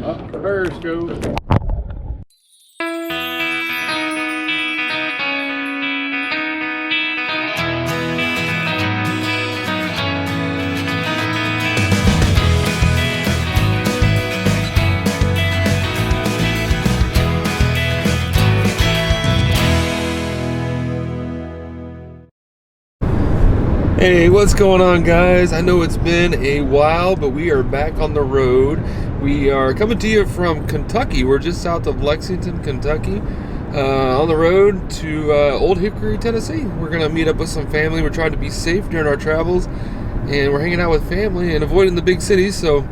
Up the periscope. Hey, what's going on, guys? I know it's been a while, but we are back on the road. We are coming to you from Kentucky. We're just south of Lexington, Kentucky, on the road to Old Hickory, Tennessee. We're going to meet up with some family. We're trying to be safe during our travels, and we're hanging out with family and avoiding the big cities, so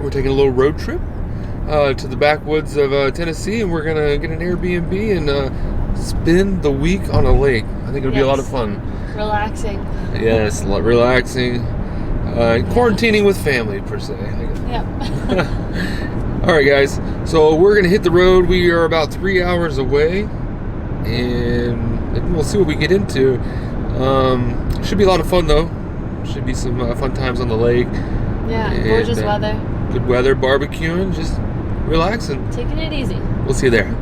we're taking a little road trip to the backwoods of Tennessee, and we're going to get an Airbnb and spend the week on a lake. I think it'll be a lot of fun. Relaxing. Yes, relaxing. Quarantining with family, per se. Yep. All right, guys. So we're going to hit the road. We are about 3 hours away. And we'll see what we get into. Should be a lot of fun, though. Should be some fun times on the lake. Yeah, gorgeous weather. Good weather, barbecuing, just relaxing. Taking it easy. We'll see you there.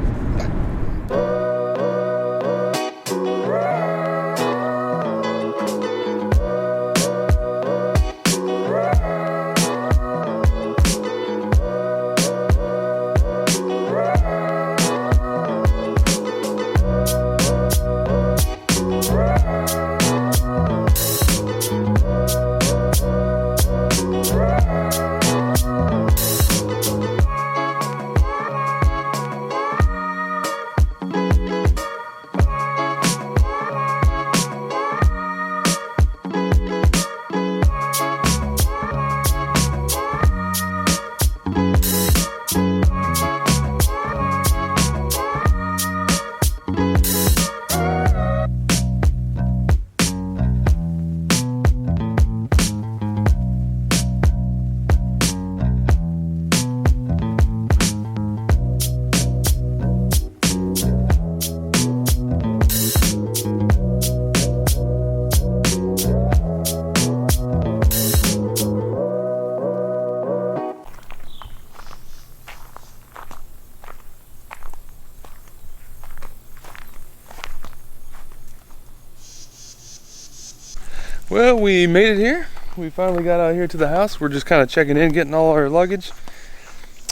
Well, we made it here. We finally got out here to the house. We're just kind of checking in, getting all our luggage,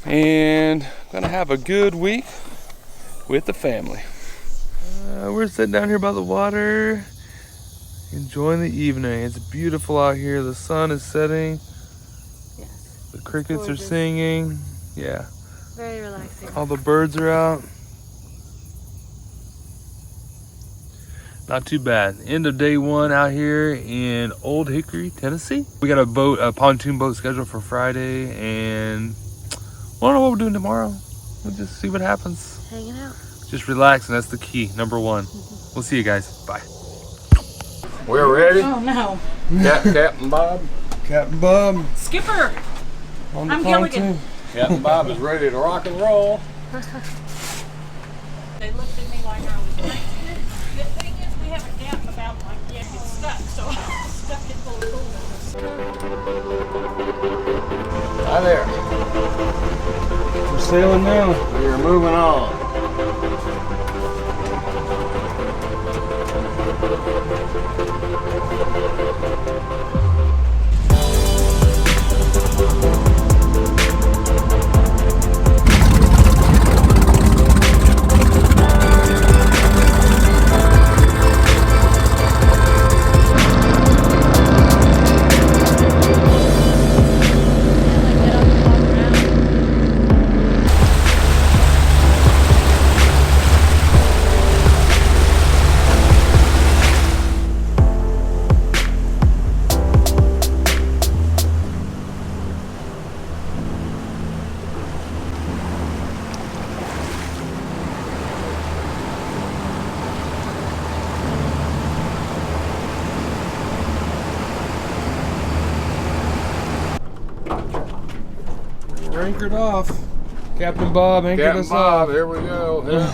and gonna have a good week with the family. We're sitting down here by the water, enjoying the evening. It's beautiful out here. The sun is setting. Yes. The crickets are singing. Yeah. Very relaxing. All the birds are out. Not too bad. End of day one out here in Old Hickory, Tennessee. We got a pontoon boat scheduled for Friday, and we don't know what we're doing tomorrow. We'll just see what happens. Hanging out. Just relaxing, that's the key, number one. We'll see you guys, bye. We're ready. Oh no. Captain Bob. Captain Bob. Skipper! On the I'm pontoon. Gilligan. Captain Bob is ready to rock and roll. They looked at me like I was crazy. The thing is, we have a gap about like, yeah, it's stuck, so I stuck it full of coolness. Hi there. We're sailing now. We are moving on. We're anchored off. Captain Bob anchored Captain us Bob, off. here we go. Yeah.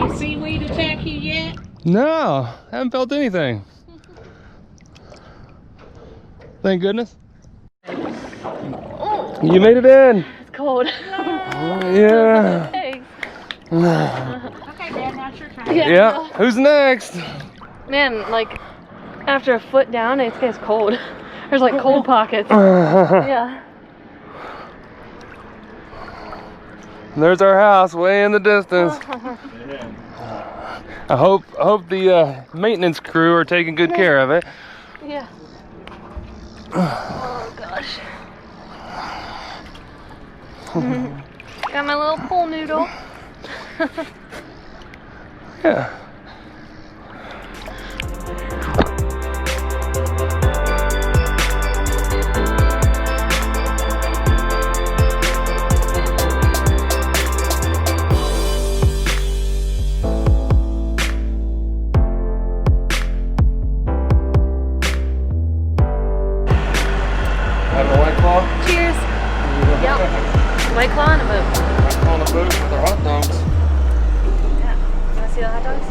any seaweed attack you yet? No, haven't felt anything. Thank goodness. You made it in. It's cold. Yeah. Thanks. Okay, Dad, now it's your turn. Yeah. Who's next? Man, like after a foot down, it gets cold. There's like cold pockets. There's Yeah. our house way in the distance. I hope the maintenance crew are taking good care of it. Yeah. Oh gosh. Got my little pool noodle. Yeah. Having a White Claw? Cheers. Yep. White Claw on a boat. White Claw on a boat with our hot dogs. Yeah. You wanna see the hot dogs?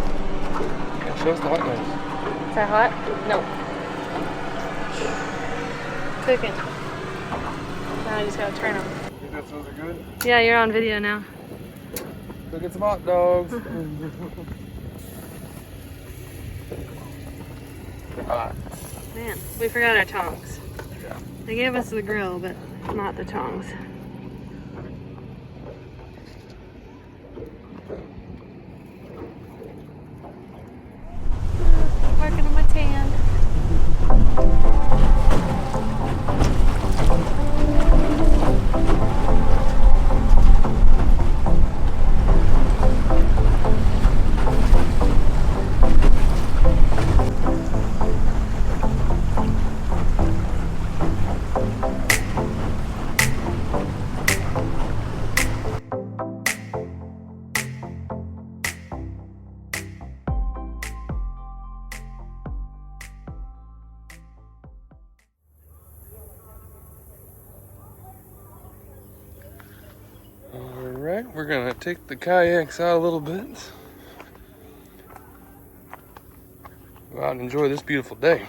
Yeah, show us the hot dogs. Is that hot? No. Cooking. Now I just gotta turn them. Think that those are good? Yeah, you're on video now. Go get some hot dogs. Hot. Man, we forgot our tongs. Yeah. They gave us the grill, but not the tongs. Working on my tan. Alright, we're gonna take the kayaks out a little bit. Go out and enjoy this beautiful day.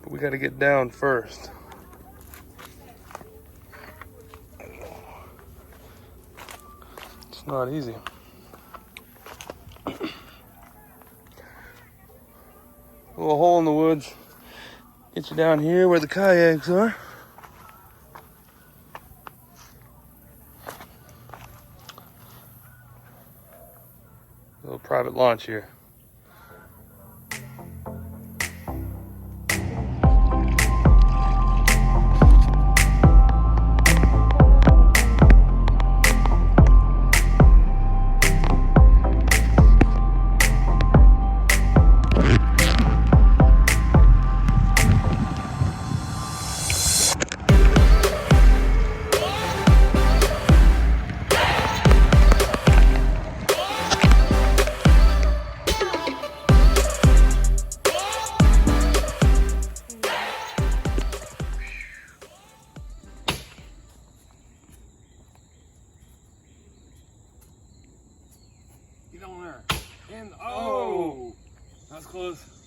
But we gotta get down first. It's not easy. A little hole in the woods. Get you down here where the kayaks are. Little private launch here. Get on there. And oh, that's close.